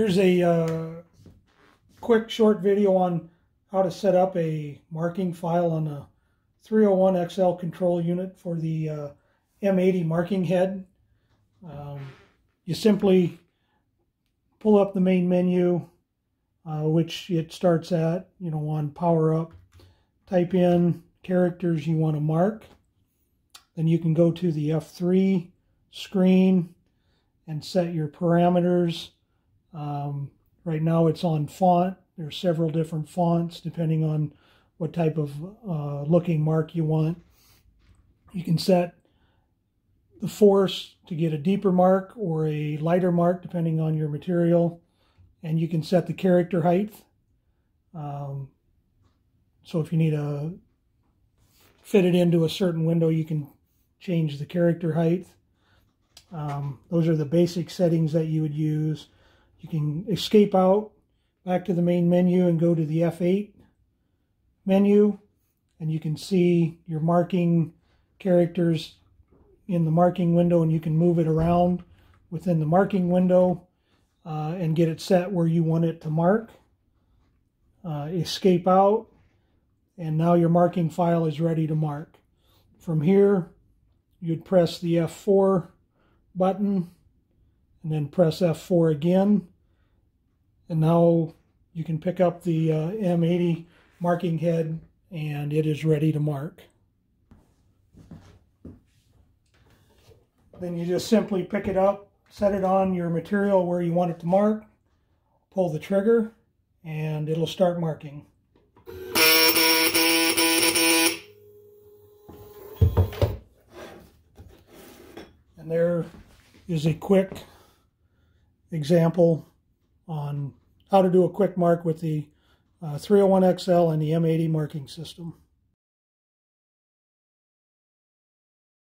Here's a quick short video on how to set up a marking file on a 301 XL control unit for the M80 marking head. You simply pull up the main menu, which it starts at, on power up. Type in characters you want to mark. Then you can go to the F3 screen and set your parameters. Right now it's on font. There's several different fonts depending on what type of looking mark you want. You can set the force to get a deeper mark or a lighter mark depending on your material, and you can set the character height. So if you need to fit it into a certain window, you can change the character height. Those are the basic settings that you would use. You can escape out back to the main menu and go to the F8 menu, and you can see your marking characters in the marking window, and you can move it around within the marking window and get it set where you want it to mark. Escape out, and now your marking file is ready to mark. From here, you'd press the F4 button and then press F4 again, and now you can pick up the M80 marking head and it is ready to mark. Then you just simply pick it up, set it on your material where you want it to mark, pull the trigger, and it'll start marking. And there is a quick example on how to do a quick mark with the 301 XL and the M80 marking system.